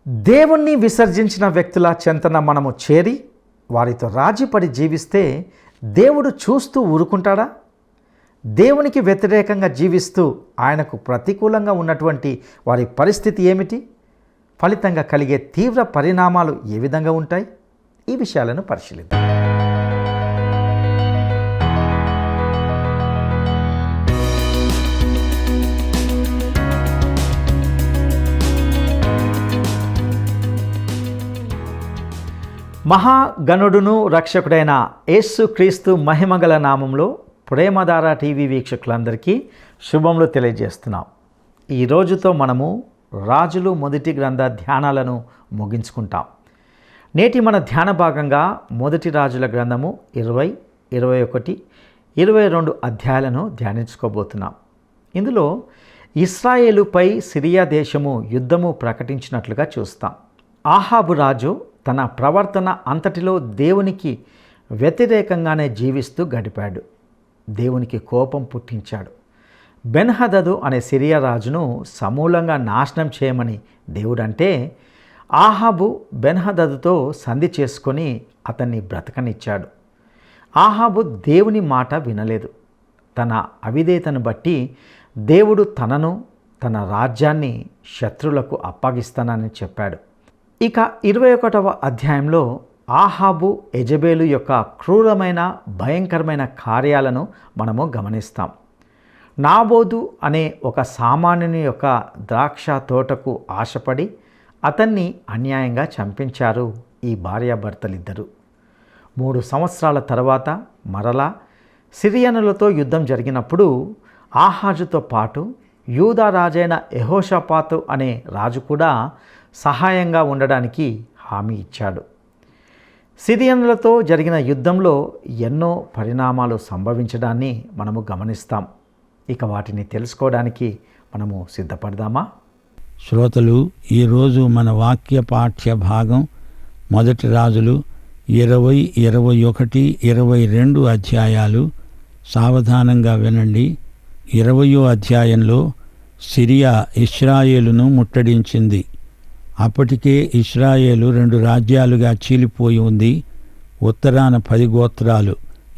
దేవుణ్ణి విసర్జించిన వ్యక్తుల చెంతన మనము చేరి వారితో రాజీపడి జీవిస్తే దేవుడు చూస్తూ ఊరుకుంటాడా? దేవునికి వ్యతిరేకంగా జీవిస్తూ ఆయనకు ప్రతికూలంగా ఉన్నటువంటి వారి పరిస్థితి ఏమిటి? ఫలితంగా కలిగే తీవ్ర పరిణామాలు ఏ విధంగా ఉంటాయి? ఈ విషయాలను పరిశీలిద్దాం. మహాగణుడును రక్షకుడైన యేసుక్రీస్తు మహిమగల నామంలో ప్రేమధార టీవీ వీక్షకులందరికీ శుభములు తెలియజేస్తున్నాం. ఈ రోజుతో మనము రాజులు మొదటి గ్రంథ ధ్యానాలను ముగించుకుంటాం. నేటి మన ధ్యాన భాగంగా మొదటి రాజుల గ్రంథము 20, 21, 22 అధ్యాయాలను ధ్యానించుకోబోతున్నాం. ఇందులో ఇశ్రాయేలుపై సిరియా దేశము యుద్ధము ప్రకటించినట్లుగా చూస్తాం. ఆహాబు రాజు తన ప్రవర్తన అంతటిలో దేవునికి వ్యతిరేకంగానే జీవిస్తూ గడిపాడు. దేవునికి కోపం పుట్టించాడు. బెన్హదదు అనే సిరియా రాజును సమూలంగా నాశనం చేయమని దేవుడంటే ఆహాబు బెన్హదదుతో సంధి చేసుకొని అతన్ని బ్రతకనిచ్చాడు. ఆహాబు దేవుని మాట వినలేదు. తన అవిధేయతను బట్టి దేవుడు తనను తన రాజ్యాన్ని శత్రువులకు అప్పగిస్తానని చెప్పాడు. ఇక 21వ అధ్యాయంలో ఆహాబు యెజబేలు యొక్క క్రూరమైన భయంకరమైన కార్యాలను మనము గమనిస్తాం. నాబోతు అనే ఒక సామాన్యుని యొక్క ద్రాక్ష తోటకు ఆశపడి అతన్ని అన్యాయంగా చంపించారు ఈ భార్యాభర్తలిద్దరూ. 3 సంవత్సరాల తర్వాత మరలా సిరియనులతో యుద్ధం జరిగినప్పుడు ఆహాజుతో పాటు యూదా రాజైన యెహోషాపాతు అనే రాజు కూడా సహాయంగా ఉండడానికి హామీ ఇచ్చాడు. సిరియనులతో జరిగిన యుద్ధంలో ఎన్నో పరిణామాలు సంభవించడాన్ని మనము గమనిస్తాం. ఇక వాటిని తెలుసుకోవడానికి మనము సిద్ధపడదామా? శ్రోతలు, ఈరోజు మన వాక్య పాఠ్య భాగం మొదటి రాజులు 20, 21, 22 అధ్యాయాలు. సావధానంగా వినండి. 20వ అధ్యాయంలో సిరియా ఇశ్రాయేలును ముట్టడించింది. అప్పటికే ఇశ్రాయేలు 2 రాజ్యాలుగా చీలిపోయి ఉంది. ఉత్తరాన 10 గోత్రాలు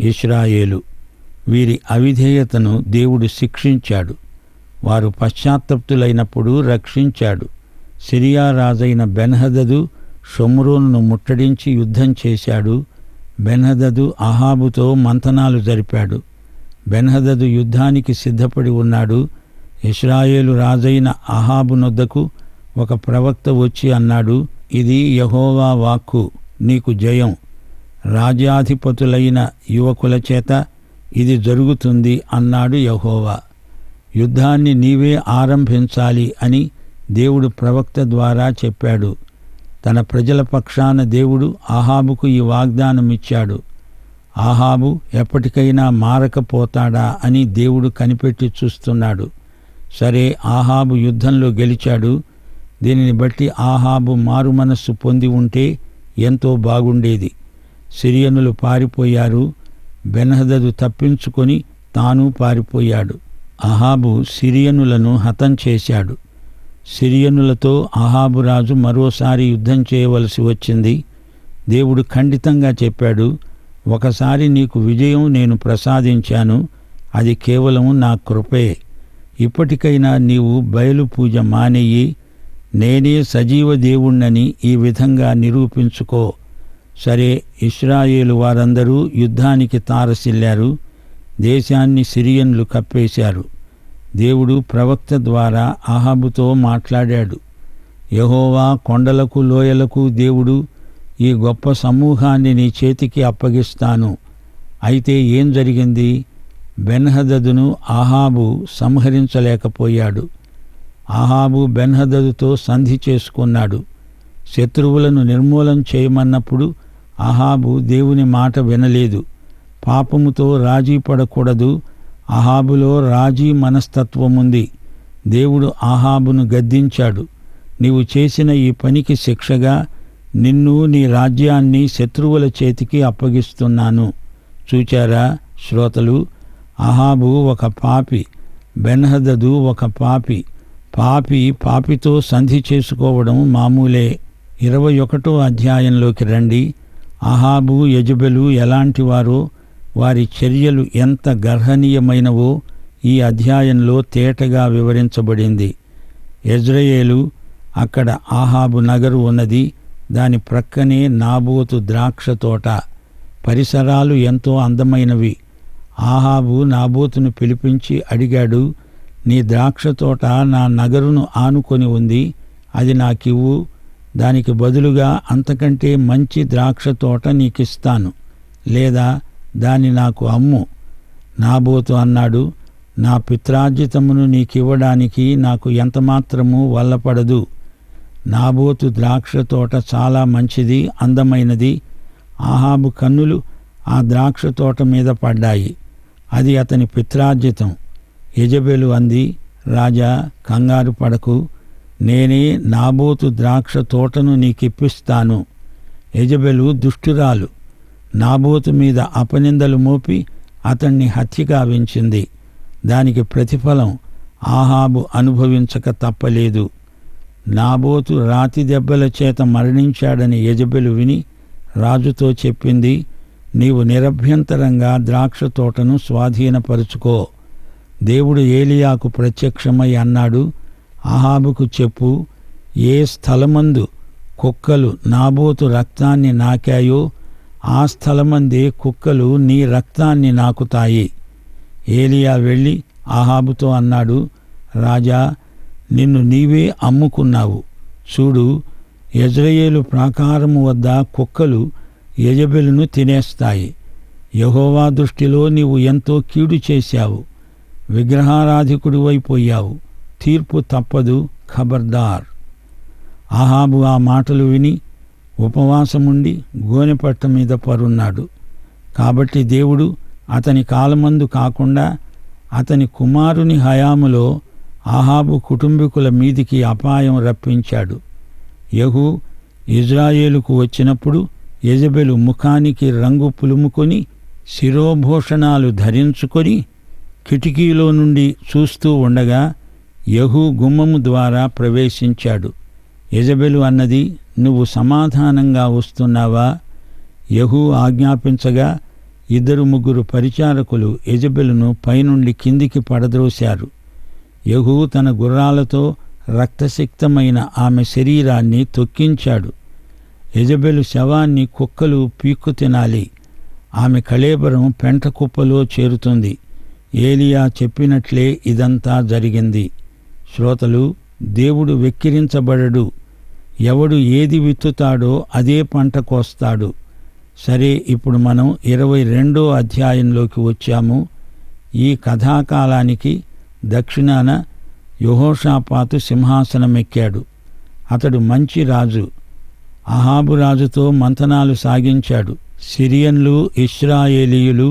ఇశ్రాయేలు. వీరి అవిధేయతను దేవుడు శిక్షించాడు. వారు పశ్చాత్తప్తులైనప్పుడు రక్షించాడు. సిరియా రాజైన బెన్హదదు షోమ్రోనును ముట్టడించి యుద్ధం చేశాడు. బెన్హదదు అహాబుతో మంతనాలు జరిపాడు. బెన్హదదు యుద్ధానికి సిద్ధపడి ఉన్నాడు. ఇశ్రాయేలు రాజైన అహాబు నొద్దకు ఒక ప్రవక్త వచ్చి అన్నాడు, ఇది యెహోవా వాక్కు, నీకు జయం. రాజ్యాధిపతులైన యువకుల చేత ఇది జరుగుతుంది అన్నాడు యెహోవా. యుద్ధాన్ని నీవే ఆరంభించాలి అని దేవుడు ప్రవక్త ద్వారా చెప్పాడు. తన ప్రజల పక్షాన దేవుడు అహాబుకు ఈ వాగ్దానం ఇచ్చాడు. అహాబు ఎప్పటికైనా మారకపోతాడా అని దేవుడు కనిపెట్టి చూస్తున్నాడు. సరే, అహాబు యుద్ధంలో గెలిచాడు. దీనిని బట్టి అహాబు మారుమనస్సు పొంది ఉంటే ఎంతో బాగుండేది. సిరియనులు పారిపోయారు. బెన్హదదు తప్పించుకొని తాను పారిపోయాడు. అహాబు సిరియనులను హతం చేశాడు. సిరియనులతో అహాబు రాజు మరోసారి యుద్ధం చేయవలసి వచ్చింది. దేవుడు ఖండితంగా చెప్పాడు, ఒకసారి నీకు విజయం నేను ప్రసాదించాను, అది కేవలం నా కృపే. ఇప్పటికైనా నీవు బయలు పూజ మానేయి, నేనే సజీవ దేవుణ్ణని ఈ విధంగా నిరూపించుకో. సరే, ఇశ్రాయేలు వారందరూ యుద్ధానికి తారసిల్లారు. దేశాన్ని సిరియన్లు కప్పేశారు. దేవుడు ప్రవక్త ద్వారా అహాబుతో మాట్లాడాడు. యెహోవా కొండలకు లోయలకు దేవుడు, ఈ గొప్ప సమూహాన్ని నీ చేతికి అప్పగిస్తాను. అయితే ఏం జరిగింది? బెన్హదదును అహాబు సంహరించలేకపోయాడు. అహాబు బెన్హదదుతో సంధి చేసుకున్నాడు. శత్రువులను నిర్మూలం చేయమన్నప్పుడు అహాబు దేవుని మాట వినలేదు. పాపముతో రాజీ పడకూడదు. అహాబులో రాజీ మనస్తత్వముంది. దేవుడు అహాబును గద్దించాడు. నీవు చేసిన ఈ పనికి శిక్షగా నిన్ను నీ రాజ్యాన్ని శత్రువుల చేతికి అప్పగిస్తున్నాను. చూచారా శ్రోతలు, అహాబు ఒక పాపి, బెన్హదదు ఒక పాపి. పాపితో సంధి చేసుకోవడం మామూలే. 21వ అధ్యాయంలోకి రండి. అహాబు యెజెబెలు ఎలాంటివారో, వారి చర్యలు ఎంత గర్హనీయమైనవో ఈ అధ్యాయంలో తేటగా వివరించబడింది. యెజ్రెయేలు, అక్కడ ఆహాబు నగరు ఉన్నది. దాని ప్రక్కనే నాబోతు ద్రాక్ష తోట. పరిసరాలు ఎంతో అందమైనవి. ఆహాబు నాబోతును పిలిపించి అడిగాడు, నీ ద్రాక్ష తోట నా నగరును ఆనుకొని ఉంది, అది నాకివ్వు. దానికి బదులుగా అంతకంటే మంచి ద్రాక్ష తోట నీకిస్తాను, లేదా దాన్ని నాకు అమ్ము. నాబోతు అన్నాడు, నా పిత్రార్జితమును నీకివ్వడానికి నాకు ఎంతమాత్రమూ వల్లపడదు. నాబోతు ద్రాక్ష తోట చాలా మంచిది, అందమైనది. ఆహాబు కన్నులు ఆ ద్రాక్ష తోట మీద పడ్డాయి. అది అతని పిత్రార్జితం. యెజెబెలు అంది, రాజా, కంగారు పడకు, నేనే నాబోతు ద్రాక్ష తోటను నీకిప్పిస్తాను. యెజెబెలు దుష్టురాలు. నాబోతు మీద అపనిందలు మోపి అతణ్ణి హత్యగావించింది. దానికి ప్రతిఫలం ఆహాబు అనుభవించక తప్పలేదు. నాబోతు రాతి దెబ్బల చేత మరణించాడని యెజెబెలు విని రాజుతో చెప్పింది, నీవు నిరభ్యంతరంగా ద్రాక్ష తోటను స్వాధీనపరుచుకో. దేవుడు ఏలియాకు ప్రత్యక్షమై అన్నాడు, అహాబుకు చెప్పు, ఏ స్థలమందు కుక్కలు నాబోతు రక్తాన్ని నాకాయో ఆ స్థలమందే కుక్కలు నీ రక్తాన్ని నాకుతాయి. ఏలియా వెళ్ళి అహాబుతో అన్నాడు, రాజా, నిన్ను నీవే అమ్ముకున్నావు. చూడు, యెజ్రెయేలు ప్రాకారము వద్ద కుక్కలు యెజెబెలును తినేస్తాయి. యెహోవా దృష్టిలో నీవు ఎంతో కీడు చేశావు. విగ్రహారాధికుడివైపోయావు. తీర్పు తప్పదు, ఖబర్దార్. అహాబు ఆ మాటలు విని ఉపవాసముండి గోనెపట్ట మీద పరున్నాడు. కాబట్టి దేవుడు అతని కాలమందు కాకుండా అతని కుమారుని హయాములో అహాబు కుటుంబీకుల మీదికి అపాయం రప్పించాడు. యెహూ ఇజ్రాయేలుకు వచ్చినప్పుడు యెజెబెలు ముఖానికి రంగు పులుముకొని శిరోభూషణాలు ధరించుకొని కిటికీలో నుండి చూస్తూ ఉండగా యెహూ గుమ్మము ద్వారా ప్రవేశించాడు. యెజెబెలు అన్నది, నువ్వు సమాధానంగా వస్తున్నావా? యెహూ ఆజ్ఞాపించగా 2-3 పరిచారకులు యెజెబెలును పైనుండి కిందికి పడద్రోశారు. యెహూ తన గుర్రాలతో రక్తసిక్తమైన ఆమె శరీరాన్ని తొక్కించాడు. యెజెబెలు శవాన్ని కుక్కలు పీక్కు తినాలి. ఆమె కళేబరం పెంట కుప్పలో చేరుతుంది. ఏలియా చెప్పినట్లే ఇదంతా జరిగింది. శ్రోతలు, దేవుడు వెక్కిరించబడడు. ఎవడు ఏది విత్తుతాడో అదే పంట కోస్తాడు. సరే, ఇప్పుడు మనం 22వ అధ్యాయంలోకి వచ్చాము. ఈ కథాకాలానికి దక్షిణాన యెహోషాపాతు సింహాసనమెక్కాడు. అతడు మంచి రాజు. అహాబు రాజుతో మంతనాలు సాగించాడు. సిరియన్లు, ఇశ్రాయేలీయులు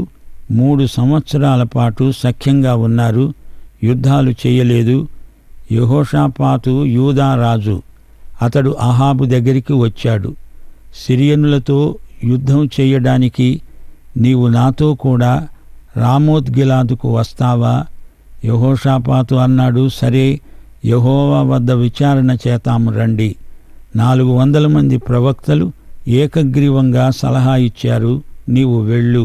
3 సంవత్సరాల పాటు సఖ్యంగా ఉన్నారు. యుద్ధాలు చేయలేదు. యెహోషాపాతు యూదా రాజు. అతడు అహాబు దగ్గరికి వచ్చాడు. సిరియనులతో యుద్ధం చేయడానికి నీవు నాతో కూడా రామోత్గిలాదుకు వస్తావా? యెహోషాపాతు అన్నాడు, సరే, యెహోవా వద్ద విచారణ చేతాము రండి. 400 మంది ప్రవక్తలు ఏకగ్రీవంగా సలహా ఇచ్చారు, నీవు వెళ్ళు.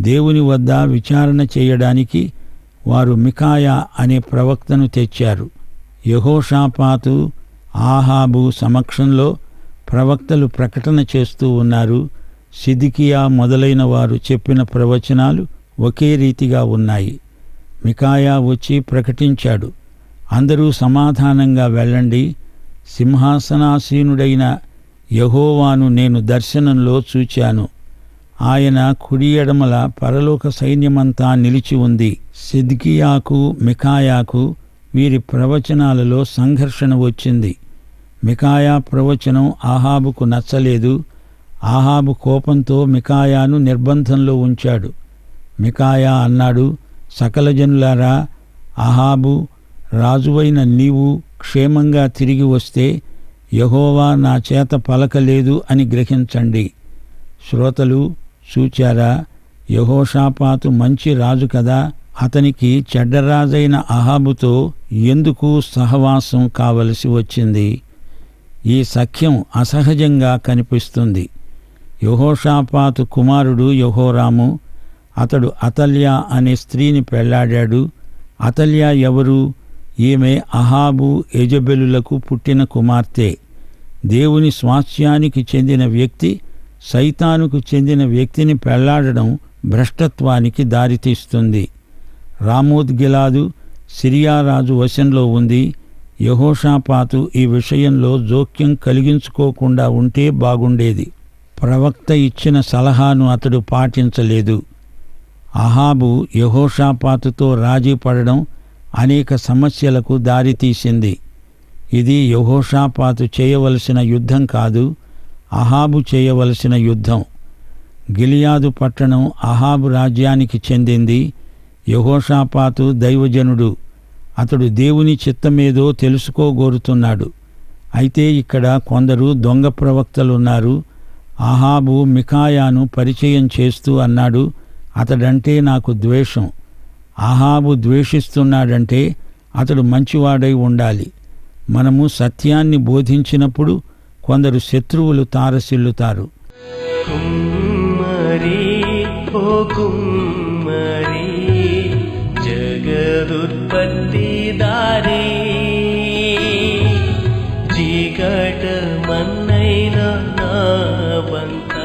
దేవుని వద్ద విచారణ చేయడానికి వారు మికాయా అనే ప్రవక్తను తెచ్చారు. యెహోషాపాతు, ఆహాబు సమక్షంలో ప్రవక్తలు ప్రకటన చేస్తూ ఉన్నారు. సిద్కియా మొదలైన వారు చెప్పిన ప్రవచనాలు ఒకే రీతిగా ఉన్నాయి. మికాయా వచ్చి ప్రకటించాడు, అందరూ సమాధానంగా వెళ్ళండి. సింహాసనాసీనుడైన యెహోవాను నేను దర్శనంలో చూచాను. ఆయన కుడి ఎడమల పరలోక సైన్యమంతా నిలిచి ఉంది. సిద్కియాకు, మికాయాకు వీరి ప్రవచనాలలో సంఘర్షణ వచ్చింది. మికాయా ప్రవచనం ఆహాబుకు నచ్చలేదు. ఆహాబు కోపంతో మికాయాను నిర్బంధంలో ఉంచాడు. మికాయా అన్నాడు, సకల జనులారా, అహాబు రాజువైన నీవు క్షేమంగా తిరిగి వస్తే యెహోవా నా చేత పలకలేదు అని గ్రహించండి. శ్రోతలు, చూచారా, యెహోషాపాతు మంచి రాజు కదా, అతనికి చెడ్డరాజైన అహాబుతో ఎందుకు సహవాసం కావలసి వచ్చింది? ఈ సఖ్యం అసహజంగా కనిపిస్తుంది. యెహోషాపాతు కుమారుడు యెహోరాము. అతడు అతల్యా అనే స్త్రీని పెళ్లాడాడు. అతల్యా ఎవరు? ఈమె అహాబు యెజెబెలులకు పుట్టిన కుమార్తె. దేవుని స్వాస్థ్యానికి చెందిన వ్యక్తి సైతానుకు చెందిన వ్యక్తిని పెళ్లాడడం భ్రష్టత్వానికి దారితీస్తుంది. రామోత్ గిలాదు సిరియా రాజు వశంలో ఉంది. యెహోషాపాతు ఈ విషయంలో జోక్యం కలిగించుకోకుండా ఉంటే బాగుండేది. ప్రవక్త ఇచ్చిన సలహాను అతడు పాటించలేదు. అహాబు యెహోషాపాతుతో రాజీ పడడం అనేక సమస్యలకు దారితీసింది. ఇది యెహోషాపాతు చేయవలసిన యుద్ధం కాదు, అహాబు చేయవలసిన యుద్ధం. గిలియాదు పట్టణం అహాబు రాజ్యానికి చెందింది. యెహోషాపాతు దైవజనుడు. అతడు దేవుని చిత్తమేదో తెలుసుకోగోరుతున్నాడు. అయితే ఇక్కడ కొందరు దొంగ ప్రవక్తలున్నారు. అహాబు మికాయాను పరిచయం చేస్తూ అన్నాడు, అతడంటే నాకు ద్వేషం. అహాబు ద్వేషిస్తున్నాడంటే అతడు మంచివాడై ఉండాలి. మనము సత్యాన్ని బోధించినప్పుడు కొందరు శత్రువులు తారసిల్లుతారు. కుమ్మరి ఓ కుమ్మరి జగదుత్పత్తిదారి చీకట మన్నైన నా వంక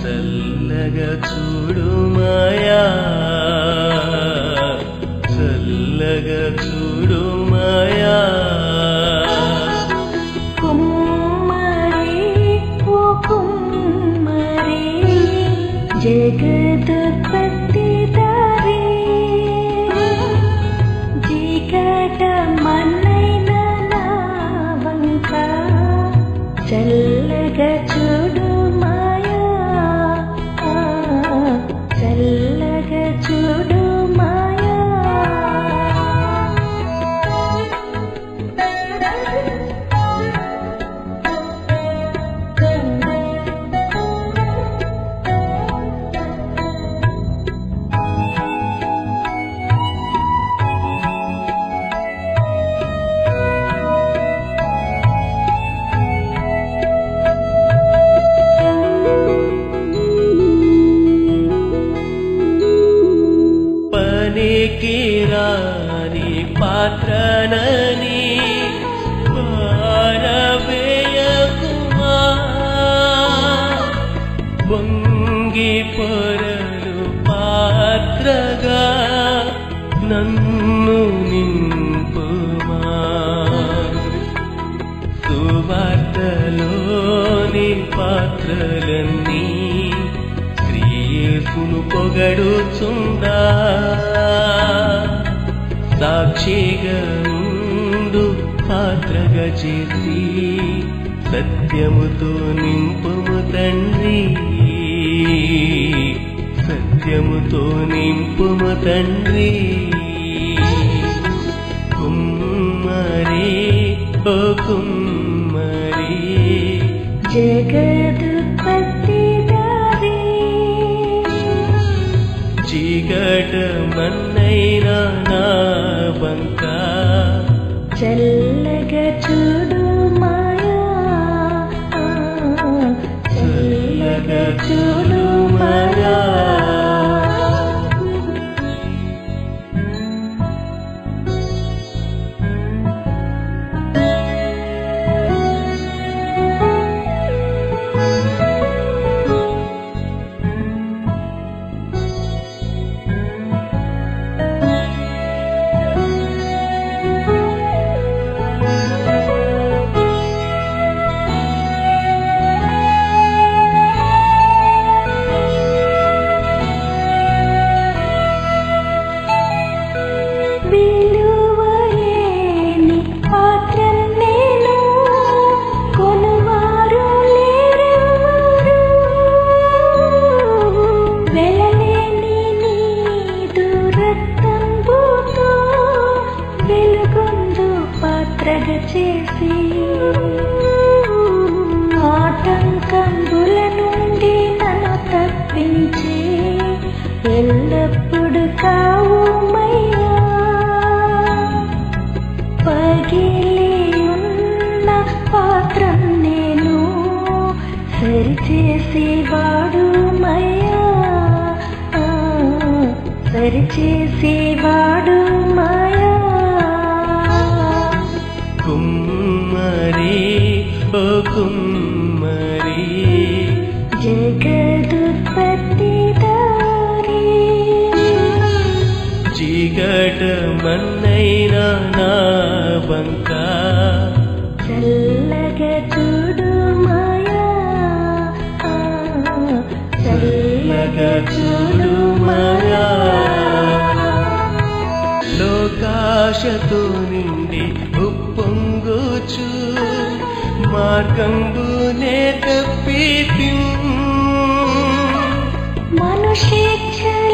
చల్లగా చూడు మాయా, చల్లగా చూడు మాయా. జగదుత్పత్తిదారి చీకట మన్నైన నా వంక చల్లగా చూడు మాయా, చల్లగా చూడు మాయా. పనికిరాని పాత్రనని పారవేయకుమా, వంగి పొరలు పాత్రగా నన్ను నింపుమా. సువార్తలోని పాత్రలన్నీ యేసును పొగడుచుందా, సాక్షిగా ఉండు పాత్రగా చేసి సత్యముతో నింపుము తండ్రి, సత్యముతో నింపుము తండ్రి. కుమ్మరి ఓ కుమ్మరి జగదుత్పత్తిదారి చీకట మన్నైన నా వంక చల్లగా చూడు మాయా, చల్లగా చూడు మాయా. సరిచేసేవాడు మయా సరిచేసేవాడు మయా కుమ్మరి ఓ కుమ్మరి జగదుత్పత్తిదారి చీకటమన్నైన నా బంక చల్లగా చూడు మాయా చల్లగా చూడు మాయా లోకాశతో నిండి ఉప్పొంగుచు మార్గంబునే తప్పితి మనుషేచ్ఛలన్నీయున్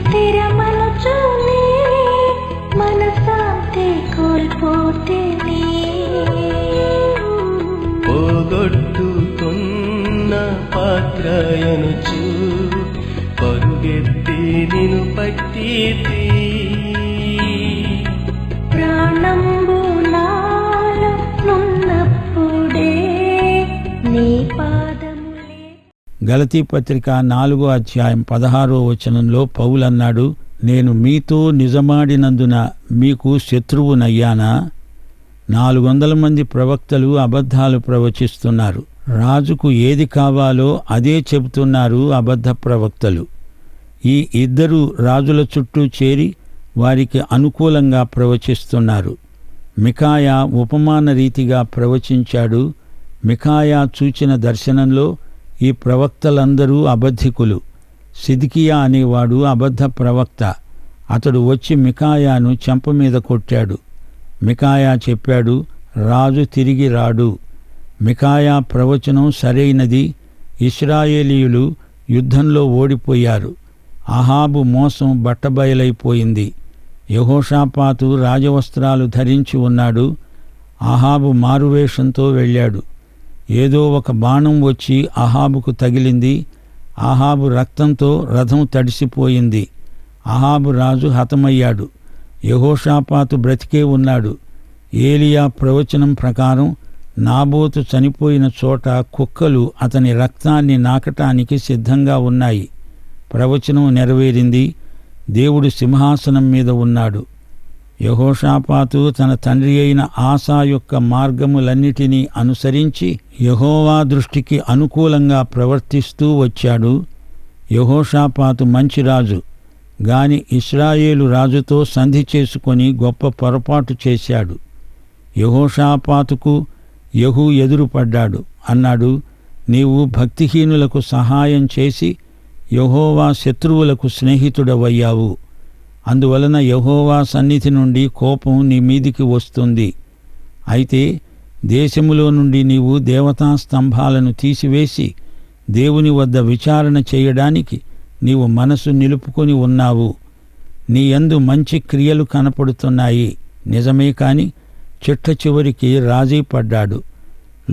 స్థిరమనుచుని మనశాంతి కోల్పోతేనే పోగొట్టుకున్న పాత్రయనుచు పరుగెత్తి నిను పట్టితి ప్రాణంబు నాలో నున్నప్పుడే నీ పాదములే. గలతీ పత్రిక 4వ అధ్యాయం 16వ వచనంలో పౌలన్నాడు, నేను మీతో నిజమాడినందున మీకు శత్రువునయ్యానా? 400 మంది ప్రవక్తలు అబద్ధాలు ప్రవచిస్తున్నారు. రాజుకు ఏది కావాలో అదే చెబుతున్నారు అబద్ధ ప్రవక్తలు. ఈ ఇద్దరు రాజుల చుట్టూ చేరి వారికి అనుకూలంగా ప్రవచిస్తున్నారు. మికాయా ఉపమాన రీతిగా ప్రవచించాడు. మికాయా చూచిన దర్శనంలో ఈ ప్రవక్తలందరూ అబద్ధికులు. సిద్కియా అనేవాడు అబద్ధ ప్రవక్త. అతడు వచ్చి మికాయాను చెంప మీద కొట్టాడు. మికాయా చెప్పాడు, రాజు తిరిగి రాడు. మికాయా ప్రవచనం సరైనది. ఇశ్రాయేలీయులు యుద్ధంలో ఓడిపోయారు. అహాబు మోసం బట్టబయలైపోయింది. యెహోషాపాతు రాజవస్త్రాలు ధరించి ఉన్నాడు. అహాబు మారువేషంతో వెళ్ళాడు. ఏదో ఒక బాణం వచ్చి అహాబుకు తగిలింది. అహాబు రక్తంతో రథం తడిసిపోయింది. అహాబు రాజు హతమయ్యాడు. యెహోషాపాతు బ్రతికే ఉన్నాడు. ఏలియా ప్రవచనం ప్రకారం నాబోతు చనిపోయిన చోట కుక్కలు అతని రక్తాన్ని నాకటానికి సిద్ధంగా ఉన్నాయి. ప్రవచనం నెరవేరింది. దేవుడు సింహాసనం మీద ఉన్నాడు. యెహోషాపాతు తన తండ్రి అయిన ఆసా యొక్క మార్గములన్నిటినీ అనుసరించి యెహోవా దృష్టికి అనుకూలంగా ప్రవర్తిస్తూ వచ్చాడు. యెహోషాపాతు మంచి రాజు గాని ఇశ్రాయేలు రాజుతో సంధి చేసుకొని గొప్ప పొరపాటు చేశాడు. యెహోషాపాతుకు యెహూ ఎదురుపడ్డాడు. అన్నాడు, నీవు భక్తిహీనులకు సహాయం చేసి యెహోవా శత్రువులకు స్నేహితుడవయ్యావు. అందువలన యెహోవా సన్నిధి నుండి కోపం నీ మీదికి వస్తుంది. అయితే దేశములో నుండి నీవు దేవతా స్తంభాలను తీసివేసి దేవుని వద్ద విచారణ చేయడానికి నీవు మనసు నిలుపుకొని ఉన్నావు. నీ యందు మంచి క్రియలు కనపడుతున్నాయి. నిజమే కాని చిట్ట చివరికి రాజీ పడ్డాడు.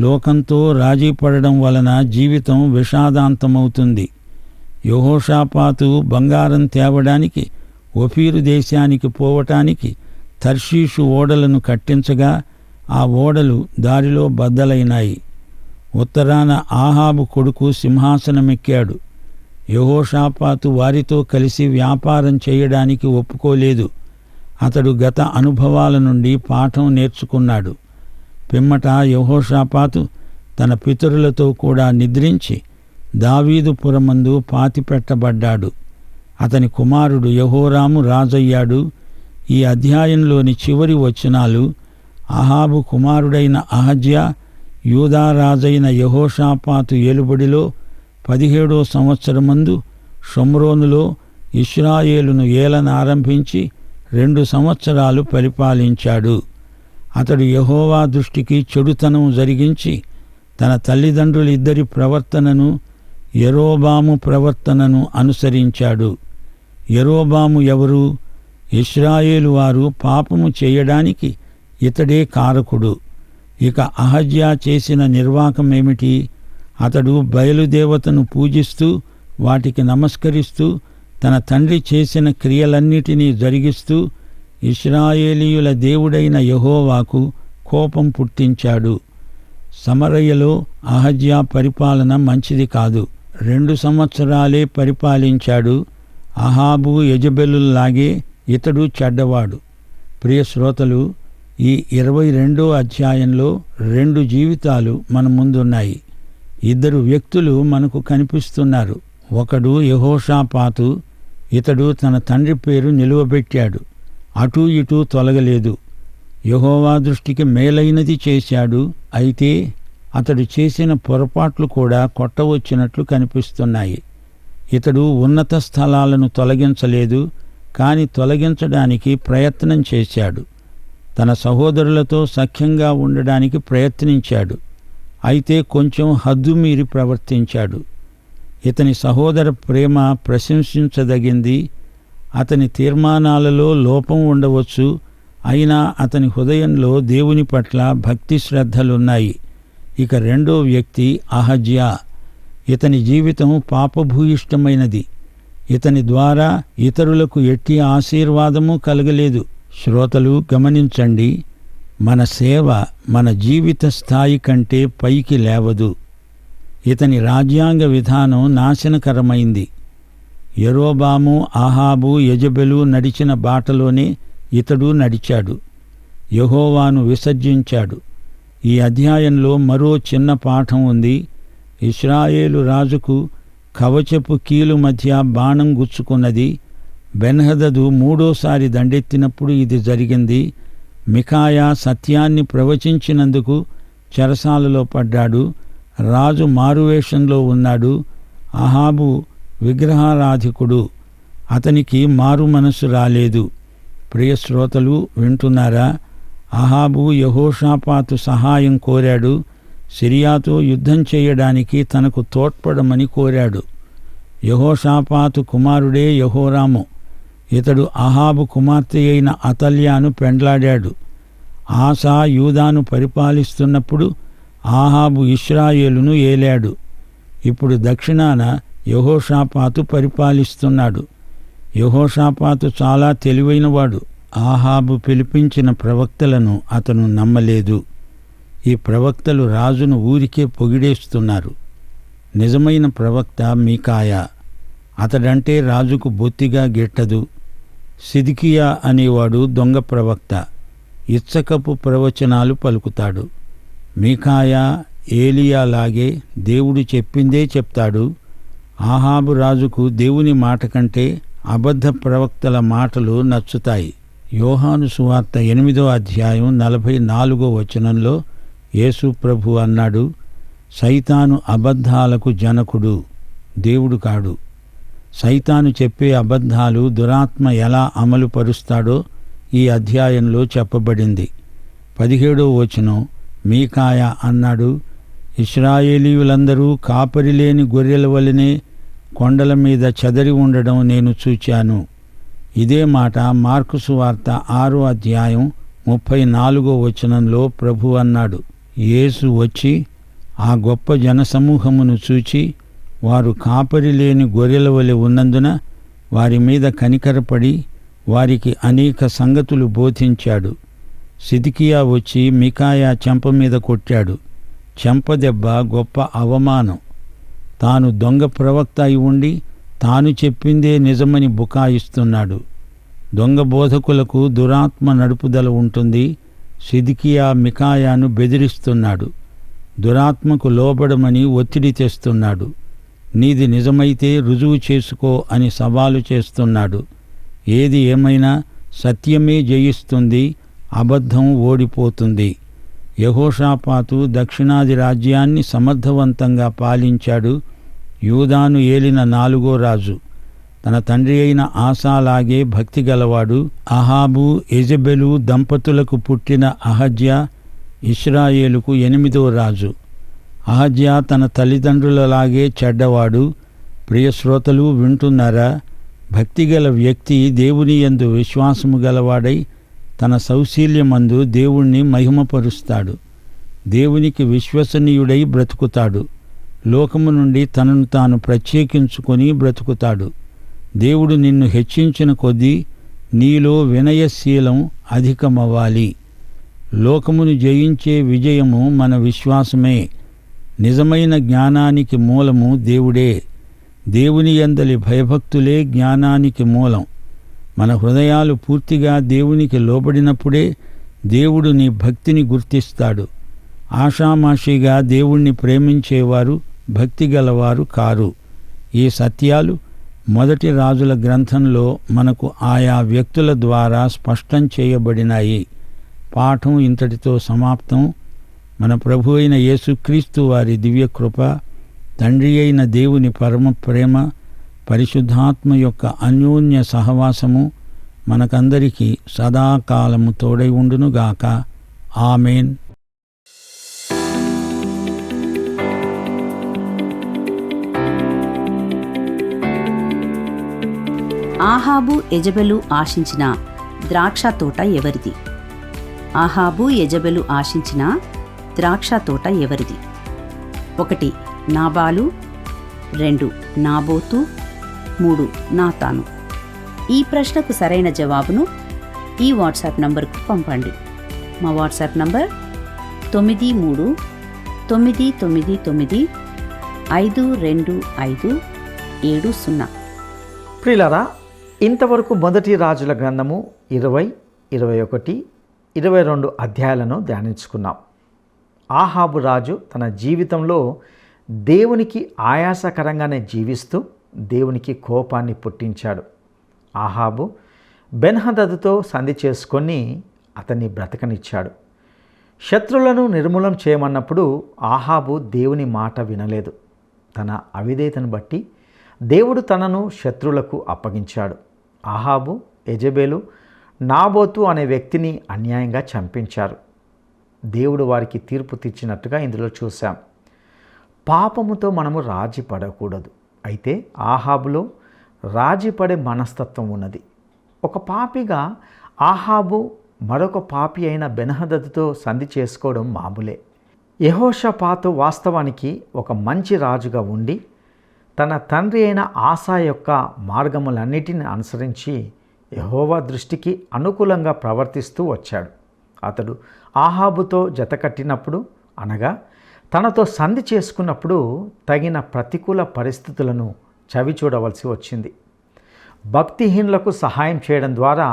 లోకంతో రాజీ పడడం వలన జీవితం విషాదాంతమవుతుంది. యెహోషాపాతు బంగారం తేవడానికి ఓఫీరు దేశానికి పోవటానికి తర్షీషు ఓడలను కట్టించగా ఆ ఓడలు దారిలో బద్దలైనాయి. ఉత్తరాన ఆహాబు కొడుకు సింహాసనమెక్కాడు. యెహోషాపాతు వారితో కలిసి వ్యాపారం చేయడానికి ఒప్పుకోలేదు. అతడు గత అనుభవాల నుండి పాఠం నేర్చుకున్నాడు. పిమ్మట యెహోషాపాతు తన పితరులతో కూడా నిద్రించి దావీదుపురమందు పాతిపెట్టబడ్డాడు. అతని కుమారుడు యెహోరాము రాజయ్యాడు. ఈ అధ్యాయంలోని చివరి వచనాలు అహాబు కుమారుడైన అహజ్యా యూదా రాజైన యెహోషాపాతు ఏలుబడిలో 17వ సంవత్సరమందు షోమ్రోనులో ఇశ్రాయేలును ఏలనారంభించి 2 సంవత్సరాలు పరిపాలించాడు. అతడు యెహోవా దృష్టికి చెడుతనం జరిగించి తన తల్లిదండ్రులిద్దరి ప్రవర్తనను యెరోబాము ప్రవర్తనను అనుసరించాడు. యెరోబాము ఎవరు? ఇశ్రాయేలు వారు పాపము చేయడానికి ఇతడే కారకుడు. ఇక అహజ్యా చేసిన నిర్వాకమేమిటి? అతడు బయలుదేవతను పూజిస్తూ వాటికి నమస్కరిస్తూ తన తండ్రి చేసిన క్రియలన్నిటినీ జరిగిస్తూ ఇశ్రాయేలీయుల దేవుడైన యెహోవాకు కోపం పుట్టించాడు. సమరయ్యలో అహజ్యా పరిపాలన మంచిది కాదు. 2 సంవత్సరాలే పరిపాలించాడు. అహాబు యెజెబెలులాగే ఇతడు చెడ్డవాడు. ప్రియ శ్రోతలు, ఈ 22వ అధ్యాయంలో 2 జీవితాలు మన ముందున్నాయి. 2 వ్యక్తులు మనకు కనిపిస్తున్నారు. ఒకడు యెహోషాపాతు. ఇతడు తన తండ్రి పేరు నిలువబెట్టాడు. అటూ ఇటూ తొలగలేదు. యెహోవా దృష్టికి మేలైనది చేశాడు. అయితే అతడు చేసిన పొరపాట్లు కూడా కొట్టవచ్చినట్లు కనిపిస్తున్నాయి. ఇతడు ఉన్నత స్థలాలను తొలగించలేదు, కాని తొలగించడానికి ప్రయత్నం చేశాడు. తన సహోదరులతో సఖ్యంగా ఉండడానికి ప్రయత్నించాడు. అయితే కొంచెం హద్దుమీరి ప్రవర్తించాడు. ఇతని సహోదర ప్రేమ ప్రశంసించదగింది. అతని తీర్మానాలలో లోపం ఉండవచ్చు, అయినా అతని హృదయంలో దేవుని పట్ల భక్తి శ్రద్ధలున్నాయి. ఇక 2వ వ్యక్తి అహజ్యా. ఇతని జీవితం పాపభూయిష్టమైనది. ఇతని ద్వారా ఇతరులకు ఎట్టి ఆశీర్వాదము కలగలేదు. శ్రోతలు గమనించండి, మన సేవ మన జీవిత స్థాయి కంటే పైకి లేవదు. ఇతని రాజ్యాంగ విధానం నాశనకరమైంది. యెరోబాము, అహాబు, యెజెబెలు నడిచిన బాటలోనే ఇతడు నడిచాడు. యెహోవాను విసర్జించాడు. ఈ అధ్యాయంలో మరో చిన్న పాఠం ఉంది. ఇశ్రాయేలు రాజుకు కవచపు కీలు మధ్య బాణం గుచ్చుకున్నది. బెన్హదదు 3వసారి దండెత్తినప్పుడు ఇది జరిగింది. మికాయా సత్యాన్ని ప్రవచించినందుకు చెరసాలలో పడ్డాడు. రాజు మారువేషంలో ఉన్నాడు. అహాబు విగ్రహారాధికుడు. అతనికి మారు మనసు రాలేదు. ప్రియ శ్రోతలు వింటున్నారా? అహాబు యెహోషాపాతు సహాయం కోరాడు. సిరియాతో యుద్ధం చేయడానికి తనకు తోడ్పడమని కోరాడు. యెహోషాపాతు కుమారుడే యెహోరాము. ఇతడు అహాబు కుమార్తె అయిన అతల్యాను పెండ్లాడాడు. ఆసా యూదాను పరిపాలిస్తున్నప్పుడు అహాబు ఇశ్రాయేలును ఏలాడు. ఇప్పుడు దక్షిణాన యెహోషాపాతు పరిపాలిస్తున్నాడు. యెహోషాపాతు చాలా తెలివైనవాడు. అహాబు పిలిపించిన ప్రవక్తలను అతను నమ్మలేదు. ఈ ప్రవక్తలు రాజును ఊరికే పొగిడేస్తున్నారు. నిజమైన ప్రవక్త మీకాయా. అతడంటే రాజుకు బొత్తిగా గిట్టదు. సిద్కియా అనేవాడు దొంగ ప్రవక్త. ఇచ్చకపు ప్రవచనాలు పలుకుతాడు. మీకాయా ఏలియాలాగే దేవుడు చెప్పిందే చెప్తాడు. అహాబు రాజుకు దేవుని మాట కంటే అబద్ధ ప్రవక్తల మాటలు నచ్చుతాయి. యోహాను సువార్త 8వ అధ్యాయం 44వ వచనంలో యేసు ప్రభు అన్నాడు, సైతాను అబద్ధాలకు జనకుడు, దేవుడు కాడు. సైతాను చెప్పే అబద్ధాలు దురాత్మ ఎలా అమలు పరుస్తాడో ఈ అధ్యాయంలో చెప్పబడింది. 17వ వచనం, మీకాయా అన్నాడు, ఇశ్రాయేలీయులందరూ కాపరిలేని గొర్రెల వలెనే కొండల మీద చెదరి ఉండడం నేను చూచాను. ఇదే మాట మార్కు సువార్త 6వ అధ్యాయం 34వ వచనంలో ప్రభు అన్నాడు. యేసు వచ్చి ఆ గొప్ప జనసమూహమును చూచి వారు కాపరి లేని గొర్రెల వలె ఉన్నందున వారి మీద కనికరపడి వారికి అనేక సంగతులు బోధించాడు. సిద్కియా వచ్చి మికాయా చెంప మీద కొట్టాడు. చెంపదెబ్బ గొప్ప అవమానం. తాను దొంగ ప్రవక్త అయి ఉండి తాను చెప్పిందే నిజమని బుకాయిస్తున్నాడు. దొంగ బోధకులకు దురాత్మ నడుపుదల ఉంటుంది. సిద్కియా మికాయాను బెదిరిస్తున్నాడు. దురాత్మకు లోబడమని ఒత్తిడి తెస్తున్నాడు. నీది నిజమైతే రుజువు చేసుకో అని సవాలు చేస్తున్నాడు. ఏది ఏమైనా సత్యమే జయిస్తుంది, అబద్ధం ఓడిపోతుంది. యెహోషాపాతు దక్షిణాది రాజ్యాన్ని సమర్థవంతంగా పాలించాడు. యూదాను ఏలిన 4వ రాజు. తన తండ్రి అయిన ఆసాలాగే భక్తి గలవాడు. అహాబు, యెజెబెలు దంపతులకు పుట్టిన అహజ్యా ఇశ్రాయేలుకు 8వ రాజు. అహజ్యా తన తల్లిదండ్రులలాగే చెడ్డవాడు. ప్రియ శ్రోతలు వింటున్నారా? భక్తిగల వ్యక్తి దేవుని యందు విశ్వాసము గలవాడై తన సౌశీల్యమందు దేవుణ్ణి మహిమపరుస్తాడు. దేవునికి విశ్వసనీయుడై బ్రతుకుతాడు. లోకము నుండి తనను తాను ప్రత్యేకించుకొని బ్రతుకుతాడు. దేవుడు నిన్ను హెచ్చించిన కొద్దీ నీలో వినయశీలం అధికమవ్వాలి. లోకమును జయించే విజయము మన విశ్వాసమే. నిజమైన జ్ఞానానికి మూలము దేవుడే. దేవుని యందలి భయభక్తులే జ్ఞానానికి మూలం. మన హృదయాలు పూర్తిగా దేవునికి లోబడినప్పుడే దేవుడు నీ భక్తిని గుర్తిస్తాడు. ఆషామాషిగా దేవుణ్ణి ప్రేమించేవారు భక్తి గలవారు కారు. ఈ సత్యాలు మొదటి రాజుల గ్రంథంలో మనకు ఆయా వ్యక్తుల ద్వారా స్పష్టం చేయబడినాయి. పాఠం ఇంతటితో సమాప్తం. మన ప్రభు అయిన యేసుక్రీస్తు వారి దివ్యకృప, తండ్రి అయిన దేవుని పరమ ప్రేమ, పరిశుద్ధాత్మ యొక్క అన్యోన్య సహవాసము మనకందరికీ సదాకాలము తోడై ఉండునుగాక. ఆమేన్. ఆహాబు యెజెబెలు ఆశించిన ద్రాక్ష తోట ఎవరిది? ఆహాబు యెజెబెలు ఆశించిన ద్రాక్ష తోట ఎవరిది? 1 నాబాలు, 2 నాబోతు, 3 నాతాను. ఈ ప్రశ్నకు సరైన జవాబును ఈ వాట్సాప్ నంబర్కు పంపండి. మా వాట్సాప్ నంబర్ 9399952570. ప్రియులారా, ఇంతవరకు మొదటి రాజుల గ్రంథము 20, 21, 22 అధ్యాయాలను ధ్యానించుకున్నాం. ఆహాబు రాజు తన జీవితంలో దేవునికి ఆయాసకరంగానే జీవిస్తూ దేవునికి కోపాన్ని పుట్టించాడు. ఆహాబు బెన్హదదుతో సంధి చేసుకొని అతన్ని బ్రతకనిచ్చాడు. శత్రువులను నిర్మూలం చేయమన్నప్పుడు ఆహాబు దేవుని మాట వినలేదు. తన అవిధేయతను బట్టి దేవుడు తనను శత్రువులకు అప్పగించాడు. ఆహాబు, యెజెబెలు, నాబోతు అనే వ్యక్తిని అన్యాయంగా చంపించారు. దేవుడు వారికి తీర్పు తీర్చినట్టుగా ఇందులో చూశాం. పాపముతో మనము రాజీ పడకూడదు. అయితే ఆహాబులో రాజీ పడే మనస్తత్వం ఉన్నది. ఒక పాపిగా ఆహాబు మరొక పాపి అయిన బెన్హదదుతో సంధి చేసుకోవడం మామూలే. యెహోషాపాతు వాస్తవానికి ఒక మంచి రాజుగా ఉండి తన తండ్రి అయిన ఆసా యొక్క మార్గములన్నిటిని అనుసరించి యెహోవా దృష్టికి అనుకూలంగా ప్రవర్తిస్తూ వచ్చాడు. అతడు ఆహాబుతో జతకట్టినప్పుడు, అనగా తనతో సంధి చేసుకున్నప్పుడు తగిన ప్రతికూల పరిస్థితులను చవి చూడవలసి వచ్చింది. భక్తిహీనులకు సహాయం చేయడం ద్వారా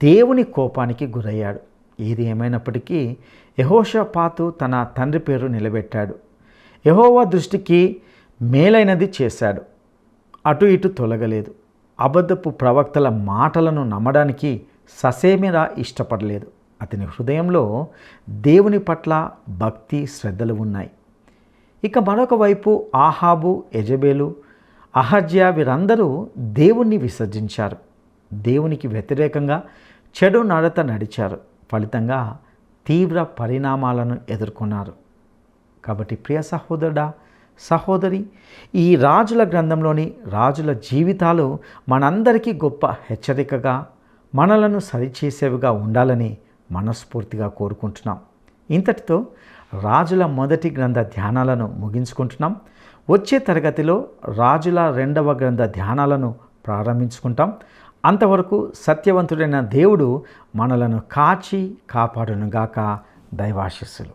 దేవుని కోపానికి గురయ్యాడు. ఏది ఏమైనప్పటికీ యెహోషాపాతు తన తండ్రి పేరు నిలబెట్టాడు. యెహోవా దృష్టికి మేలైనది చేశాడు. అటు ఇటు తొలగలేదు. అబద్ధపు ప్రవక్తల మాటలను నమ్మడానికి ససేమిరా ఇష్టపడలేదు. అతని హృదయంలో దేవుని పట్ల భక్తి శ్రద్ధలు ఉన్నాయి. ఇక మరొక వైపు ఆహాబు, యెజెబెలు, అహజ్యా వీరందరూ దేవుణ్ణి విసర్జించారు. దేవునికి వ్యతిరేకంగా చెడు నడత నడిచారు. ఫలితంగా తీవ్ర పరిణామాలను ఎదుర్కొన్నారు. కాబట్టి ప్రియ సహోదరుడా, సహోదరి, ఈ రాజుల గ్రంథంలోని రాజుల జీవితాలు మనందరికీ గొప్ప హెచ్చరికగా, మనలను సరిచేసేవిగా ఉండాలని మనస్ఫూర్తిగా కోరుకుంటున్నాం. ఇంతటితో రాజుల మొదటి గ్రంథ ధ్యానాలను ముగించుకుంటున్నాం. వచ్చే తరగతిలో రాజుల 2వ గ్రంథ ధ్యానాలను ప్రారంభించుకుంటాం. అంతవరకు సత్యవంతుడైన దేవుడు మనలను కాచి కాపాడునుగాక. దైవాశీస్సులు.